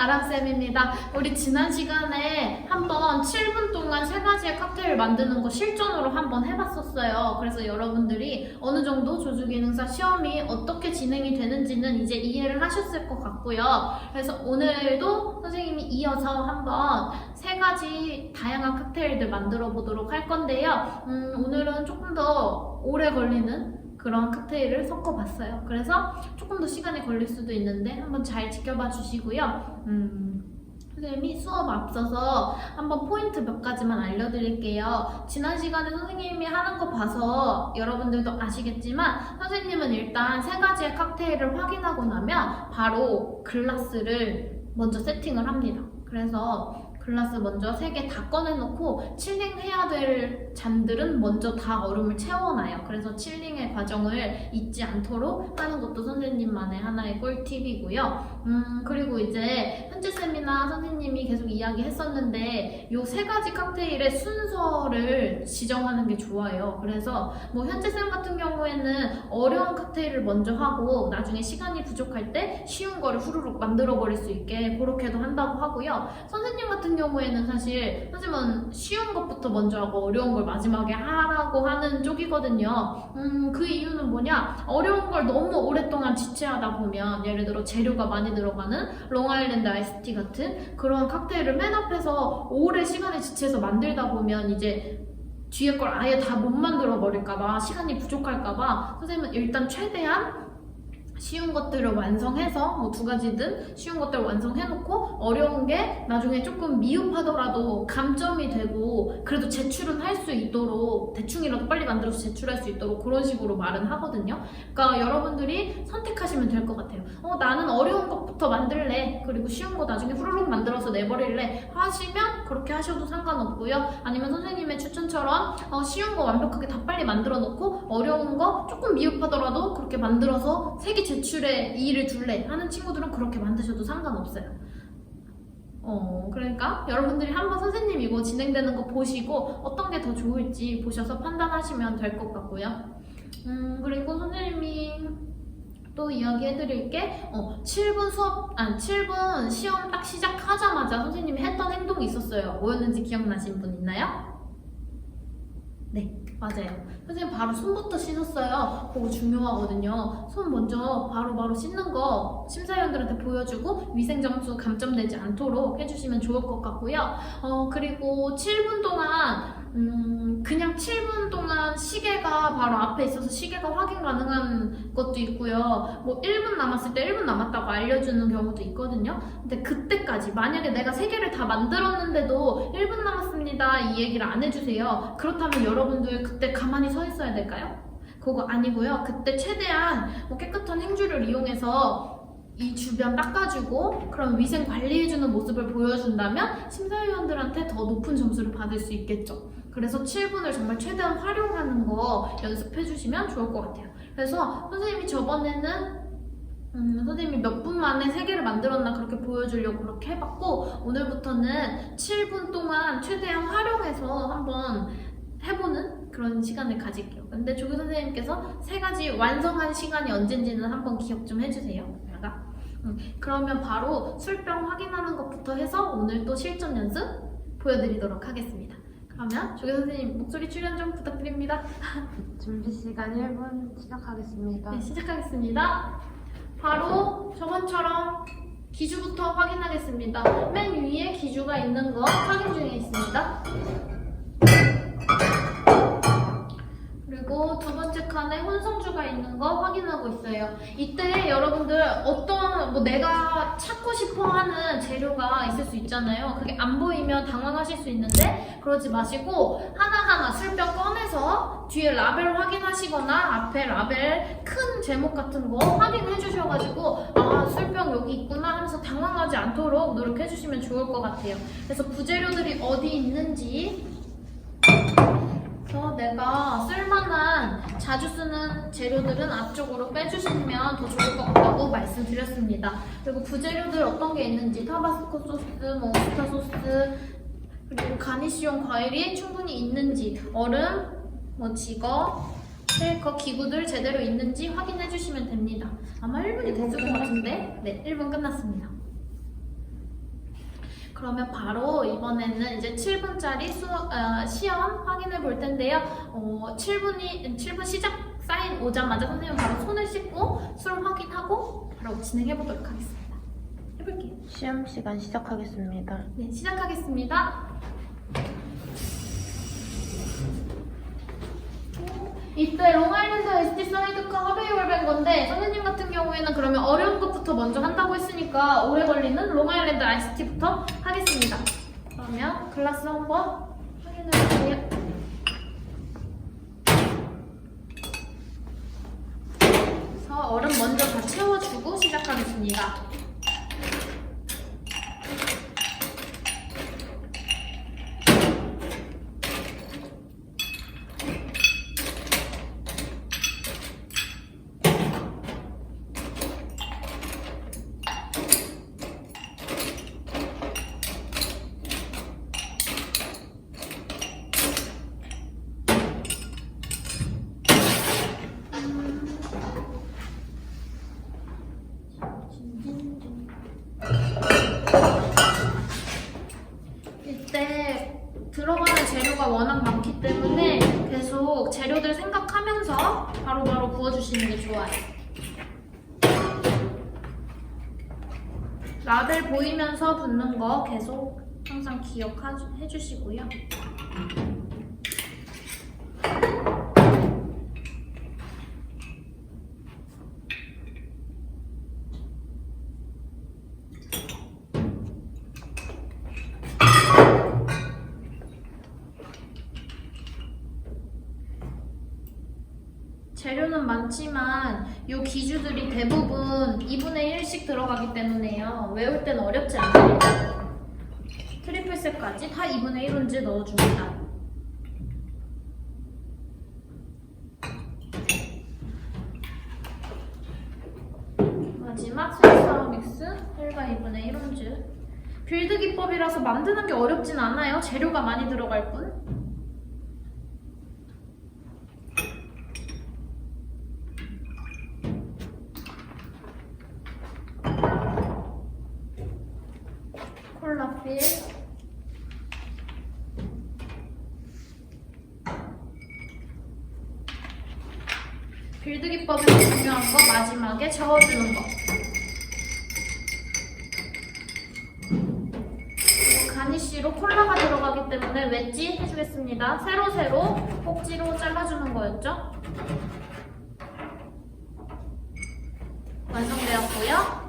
아람쌤입니다. 우리 지난 시간에 한번 7분 동안 3가지의 칵테일 만드는 거 실전으로 한번 해봤었어요. 그래서 여러분들이 어느 정도 조주기능사 시험이 어떻게 진행이 되는지는 이제 이해를 하셨을 것 같고요. 그래서 오늘도 선생님이 이어서 한번 3가지 다양한 칵테일들 만들어 보도록 할 건데요. 오늘은 조금 더 오래 걸리는 그런 칵테일을 섞어봤어요. 그래서 조금 더 시간이 걸릴 수도 있는데 한번 잘 지켜봐 주시고요. 선생님이 수업 앞서서 한번 포인트 몇 가지만 알려드릴게요. 지난 시간에 선생님이 하는 거 봐서 여러분들도 아시겠지만 선생님은 일단 3가지의 칵테일을 확인하고 나면 바로 글라스를 먼저 세팅을 합니다. 그래서 글라스 먼저 3개 다 꺼내놓고 칠링해야 될 잔들은 먼저 다 얼음을 채워놔요. 그래서 칠링의 과정을 잊지 않도록 하는 것도 선생님만의 하나의 꿀팁이고요. 그리고 이제 현지쌤이나 선생님이 계속 이야기했었는데 요 3가지 칵테일의 순서를 지정하는 게 좋아요. 그래서 뭐 현지쌤 같은 경우에는 어려운 칵테일을 먼저 하고 나중에 시간이 부족할 때 쉬운 거를 후루룩 만들어 버릴 수 있게 그렇게도 한다고 하고요. 선생님 같은 경우에는 사실 선생님은 쉬운 것부터 먼저 하고 어려운 걸 마지막에 하라고 하는 쪽이거든요. 그 이유는 뭐냐? 어려운 걸 너무 오랫동안 지체하다 보면 예를 들어 재료가 많이 들어가는 롱아일랜드 아이스티 같은 그런 칵테일을 맨 앞에서 오래 시간을 지체해서 만들다 보면 이제 뒤에 걸 아예 다 못 만들어 버릴까봐 시간이 부족할까봐 선생님은 일단 최대한 쉬운 것들을 완성해서 뭐 2가지든 쉬운 것들을 완성해놓고 어려운 게 나중에 조금 미흡하더라도 감점이 되고 그래도 제출은 할 수 있도록 대충이라도 빨리 만들어서 제출할 수 있도록 그런 식으로 말은 하거든요. 그러니까 여러분들이 선택하시면 될 것 같아요. 나는 어려운 것부터 만들래. 그리고 쉬운 거 나중에 후루룩 만들어서 내버릴래. 하시면 그렇게 하셔도 상관없고요. 아니면 선생님의 추천처럼 쉬운 거 완벽하게 다 빨리 만들어 놓고 어려운 거 조금 미흡하더라도 그렇게 만들어서 3개 제출에 2를 둘래 하는 친구들은 그렇게 만드셔도 상관없어요. 그러니까 여러분들이 한번 선생님 이거 진행되는 거 보시고 어떤 게 더 좋을지 보셔서 판단하시면 될 것 같고요. 그리고 선생님이 또 이야기해드릴 게 7분 시험 딱 시작하자마자 선생님이 했던 행동이 있었어요. 뭐였는지 기억나신 분 있나요? 네, 맞아요. 선생님 바로 손부터 씻었어요. 그거 중요하거든요. 손 먼저 바로 씻는 거 심사위원들한테 보여주고 위생점수 감점되지 않도록 해주시면 좋을 것 같고요. 그리고 7분 동안 그냥 7분 동안 시계가 바로 앞에 있어서 시계가 확인 가능한 것도 있고요. 뭐 1분 남았을 때 1분 남았다고 알려주는 경우도 있거든요. 근데 그때까지 만약에 내가 3개를 다 만들었는데도 1분 남았습니다 이 얘기를 안 해주세요. 그렇다면 여러분들 그때 가만히 서 있어야 될까요? 그거 아니고요. 그때 최대한 뭐 깨끗한 행주를 이용해서 이 주변 닦아주고 그런 위생 관리해주는 모습을 보여준다면 심사위원들한테 더 높은 점수를 받을 수 있겠죠. 그래서 7분을 정말 최대한 활용하는 거 연습해주시면 좋을 것 같아요. 그래서 선생님이 저번에는 선생님이 몇 분 만에 3개를 만들었나 그렇게 보여주려고 그렇게 해봤고 오늘부터는 7분 동안 최대한 활용해서 한번 해보는 그런 시간을 가질게요. 근데 조교 선생님께서 3가지 완성한 시간이 언젠지는 한번 기억 좀 해주세요. 그러면 바로 술병 확인하는 것부터 해서 오늘 또 실전 연습 보여드리도록 하겠습니다. 그러면 조교 선생님 목소리 출연 좀 부탁드립니다. 준비 시간 1분 시작하겠습니다. 네, 시작하겠습니다. 바로 저번처럼 기주부터 확인하겠습니다. 맨 위에 기주가 있는 거 확인 중에 있습니다. 그리고 2번째 칸에 혼성주가 있는 거 확인하고 있어요. 이때 여러분들 어떤 뭐 내가 찾고 싶어 하는 재료가 있을 수 있잖아요. 그게 안 보이면 당황하실 수 있는데 그러지 마시고 하나하나 술병 꺼내서 뒤에 라벨 확인하시거나 앞에 라벨 큰 제목 같은 거 확인해 주셔가지고 아 술병 여기 있구나 하면서 당황하지 않도록 노력해 주시면 좋을 것 같아요. 그래서 부재료들이 어디 있는지 내가 쓸만한 자주 쓰는 재료들은 앞쪽으로 빼주시면 더 좋을 것 같다고 말씀드렸습니다. 그리고 부재료들 어떤 게 있는지 타바스코 소스, 뭐 오스타 소스 그리고 가니쉬용 과일이 충분히 있는지 얼음, 뭐 지거, 쉐이커 기구들 제대로 있는지 확인해 주시면 됩니다. 아마 1분이 됐을 것 같은데 네, 1분 끝났습니다. 그러면 바로 이번에는 이제 7분짜리 시험 확인해 볼 텐데요. 7분 시작 사인 오자마자 선생님 바로 손을 씻고 술 확인하고 바로 진행해 보도록 하겠습니다. 해볼게요. 시험 시간 시작하겠습니다. 네, 시작하겠습니다. 이때 롱아일랜드 ST 사이드카 하베이올벤 건데 선생님 같은 경우에는 그러면 어려운 것부터 먼저 한다고 했으니까 오래 걸리는 롱아일랜드 ICT부터 하겠습니다. 그러면 글라스 한번 확인해 볼게요. 그래서 얼음 먼저 다 채워주고 시작하겠습니다. 이때 들어가는 재료가 워낙 많기 때문에 계속 재료들 생각하면서 바로바로 부어주시는 게 좋아요. 라벨 보이면서 붓는 거 계속 항상 기억해 주시고요. 재료는 많지만 이 기주들이 대부분 2분의 1씩 들어가기 때문에요. 외울 땐 어렵지 않아요. 트리플셋까지 다 2분의 1온지 넣어줍니다. 마지막 스위스하우 믹스 1과 2분의 1온즈. 빌드 기법이라서 만드는 게 어렵진 않아요. 재료가 많이 들어갈 뿐. 콜라필, 빌드 기법에서 중요한 거 마지막에 저어주는 거. 가니쉬로 콜라가 들어가기 때문에 웨지 해주겠습니다. 세로세로 꼭지로 잘라주는 거였죠? 완성되었고요.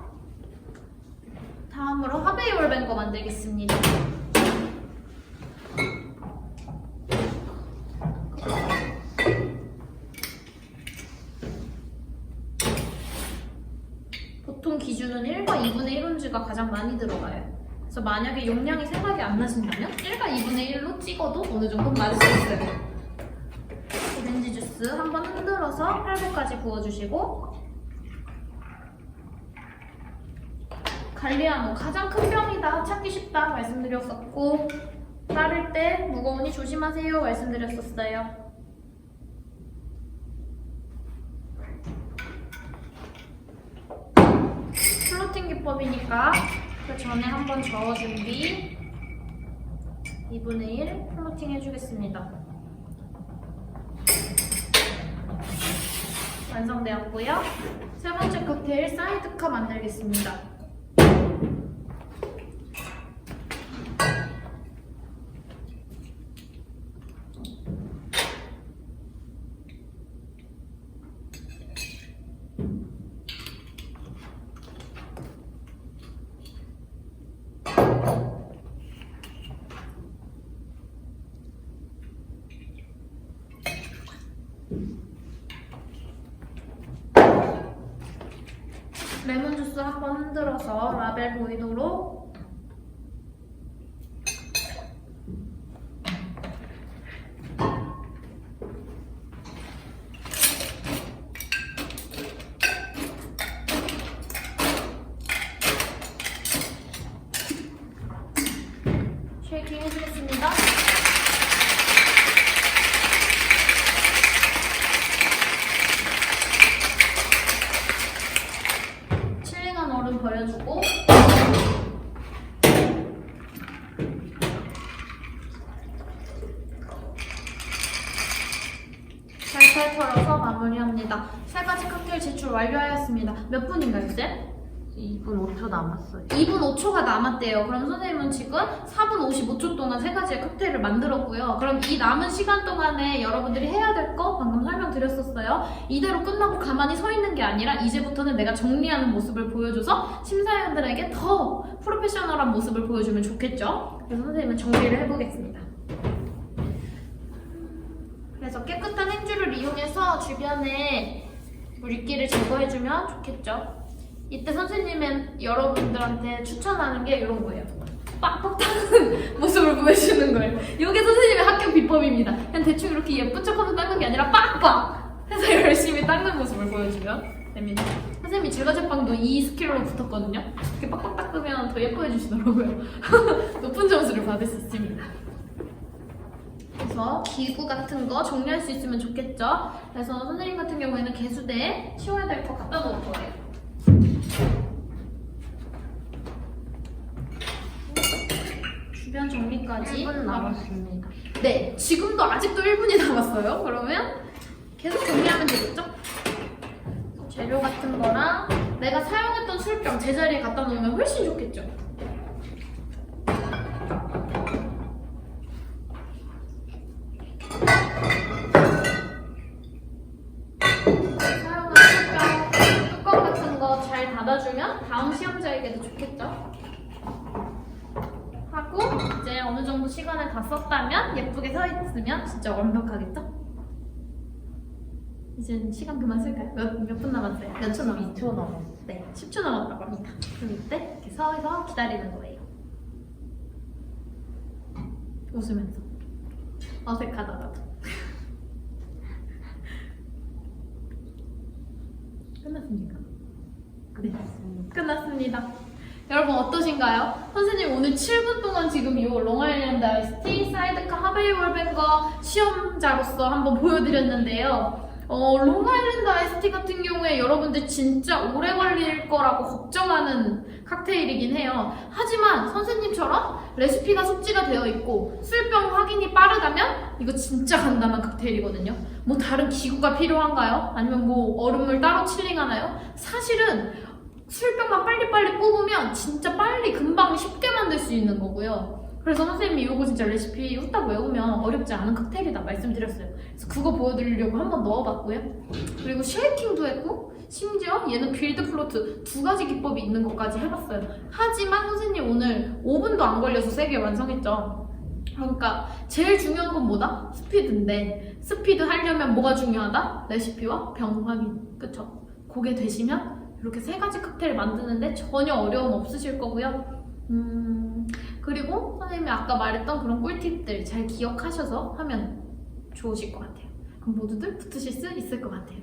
다음으로 하베이올벤 거 만들겠습니다. 보통 기준은 1과 2분의 1온즈가 가장 많이 들어가요. 그래서 만약에 용량이 생각이 안 나신다면 1과 2분의 1로 찍어도 어느 정도 맞을 수 있어요. 오렌지 주스 한번 흔들어서 8분까지 부어주시고, 갈리아노 가장 큰 병이다, 찾기 쉽다 말씀드렸었고, 따를 때 무거우니 조심하세요 말씀드렸었어요. 플로팅 기법이니까 그 전에 한번 저어준 뒤 2분의 1 플로팅 해주겠습니다. 완성되었고요. 세 번째 칵테일 사이드카 만들겠습니다. 레몬 주스 한번 흔들어서 라벨 보이도록 쉐이킹 해주겠습니다. 칠링한 얼음 버려주고 만들어서 마무리합니다. 세 가지 칵테일 제출 완료하였습니다. 몇 분인가요, 쌤? 2분 5초 남았어요. 2분 5초가 남았대요. 그럼 선생님은 지금 4분 55초 동안 세 가지의 칵테일을 만들었고요. 그럼 이 남은 시간 동안에 여러분들이 해야 될 거 방금 설명드렸었어요. 이대로 끝나고 가만히 서 있는 게 아니라 이제부터는 내가 정리하는 모습을 보여줘서 심사위원들에게 더 프로페셔널한 모습을 보여주면 좋겠죠? 그래서 선생님은 정리를 해보겠습니다. 그래서 깨끗한 행주를 이용해서 주변에 물기를 제거해주면 좋겠죠? 이때 선생님은 여러분들한테 추천하는 게 이런 거예요. 빡빡 닦는 모습을 보여주는 거예요. 이게 선생님의 합격 비법입니다. 그냥 대충 이렇게 예쁜 척하면서 닦는 게 아니라 빡빡 해서 열심히 닦는 모습을 보여주면 됩니다. 선생님이 제가 제빵도 이 스킬로 붙었거든요. 이렇게 빡빡 닦으면 더 예뻐해 주시더라고요. 높은 점수를 받을 수 있습니다. 그래서 기구 같은 거 정리할 수 있으면 좋겠죠. 그래서 선생님 같은 경우에는 개수대에 치워야 될 거 갖다 놓을 거예요. 주변 정리까지 1분 남았습니다. 네, 지금도 아직도 1분이 남았어요. 그러면 계속 정리하면 되겠죠? 재료 같은 거랑 내가 사용했던 술병 제자리에 갖다 놓으면 훨씬 좋겠죠? 사용한 술병 뚜껑 같은 거 잘 닫아주면 다음 시험자에게도 좋겠죠? 하고 이제 어느 정도 시간을 다 썼다면 예쁘게 서 있으면 진짜 완벽하겠죠? 이제 시간 그만 쓸까요? 몇 분 남았어요? 몇 초 남았어요? 2초 남았어요. 네, 10초 남았다고 합니다. 그럼 이때 이렇게 서서 기다리는 거예요. 웃으면서. 어색하다 나도. 끝났습니까? 네, 끝났습니다. 여러분 어떠신가요? 선생님 오늘 7분 동안 지금 이 롱아일랜드 아이스티, 사이드카 하베이 월뱅거 시험자로서 한번 보여드렸는데요. 롱아일랜드 아이스티 같은 경우에 여러분들 진짜 오래 걸릴 거라고 걱정하는 칵테일이긴 해요. 하지만 선생님처럼 레시피가 숙지가 되어 있고 술병 확인이 빠르다면 이거 진짜 간단한 칵테일이거든요. 뭐 다른 기구가 필요한가요? 아니면 뭐 얼음물 따로 칠링하나요? 사실은 술병만 빨리빨리 뽑으면 진짜 빨리 금방 쉽게 만들 수 있는 거고요. 그래서 선생님이 이거 진짜 레시피 후딱 외우면 어렵지 않은 칵테일이다 말씀드렸어요. 그래서 그거 보여드리려고 한번 넣어봤고요. 그리고 쉐이킹도 했고 심지어 얘는 빌드 플로트 2가지 기법이 있는 것까지 해봤어요. 하지만 선생님 오늘 5분도 안 걸려서 3개 완성했죠. 그러니까 제일 중요한 건 뭐다? 스피드인데 스피드 하려면 뭐가 중요하다? 레시피와 병 확인. 그쵸? 그게 되시면 이렇게 3가지 칵테일 만드는데 전혀 어려움 없으실 거고요. 그리고 선생님이 아까 말했던 그런 꿀팁들 잘 기억하셔서 하면 좋으실 것 같아요. 그럼 모두들 붙으실 수 있을 것 같아요.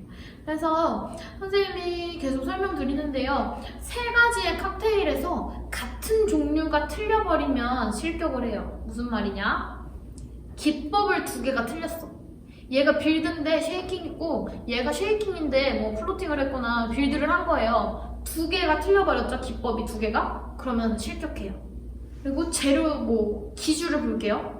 그래서 선생님이 계속 설명드리는데요. 3가지의 칵테일에서 같은 종류가 틀려버리면 실격을 해요. 무슨 말이냐? 기법을 2개가 틀렸어. 얘가 빌드인데 쉐이킹 있고 얘가 쉐이킹인데 뭐 플로팅을 했거나 빌드를 한 거예요. 2개가 틀려버렸죠. 기법이 2개가? 그러면 실격해요. 그리고 재료 뭐 기주를 볼게요.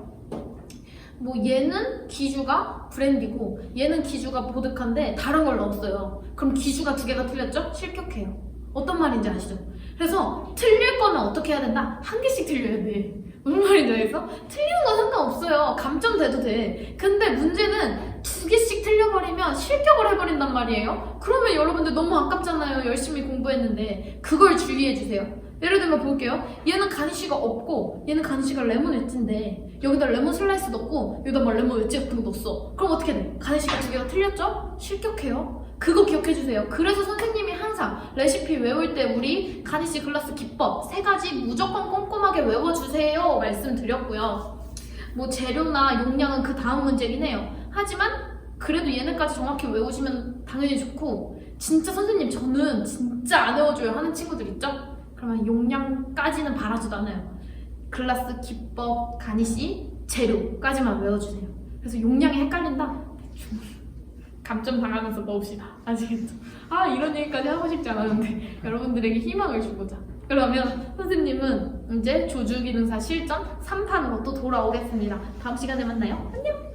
뭐 얘는 기주가 브랜디고 얘는 기주가 보드카인데 다른 걸 넣었어요. 그럼 기주가 2개가 틀렸죠? 실격해요. 어떤 말인지 아시죠? 그래서 틀릴 거면 어떻게 해야 된다? 1개씩 틀려야 돼. 무슨 말인지 알겠어? 틀리는 건 상관없어요. 감점돼도 돼. 근데 문제는 2개씩 틀려버리면 실격을 해버린단 말이에요. 그러면 여러분들 너무 아깝잖아요. 열심히 공부했는데. 그걸 주의해주세요. 예를 들면 볼게요. 얘는 가니쉬가 없고 얘는 가니쉬가 레몬 웨지인데 여기다 레몬 슬라이스 넣고 여기다 막 레몬 웨지 같은 거 넣었어. 그럼 어떻게 돼? 가니쉬가 2개가 틀렸죠? 실격해요. 그거 기억해주세요. 그래서 선생님이 항상 레시피 외울 때 우리 가니쉬 글라스 기법 3가지 무조건 꼼꼼하게 외워주세요 말씀드렸고요. 뭐 재료나 용량은 그 다음 문제긴 해요. 하지만 그래도 얘네까지 정확히 외우시면 당연히 좋고 진짜 선생님 저는 진짜 안 외워줘요 하는 친구들 있죠? 그러면 용량까지는 바라지도 않아요. 글라스, 기법, 가니쉬, 재료까지만 외워주세요. 그래서 용량이 헷갈린다? 감점 당하면서 넣읍시다. 아시겠죠? 아 이런 얘기까지 하고 싶지 않았는데 여러분들에게 희망을 주고자. 그러면 선생님은 이제 조주기능사 실전 3탄으로 또 돌아오겠습니다. 다음 시간에 만나요. 안녕!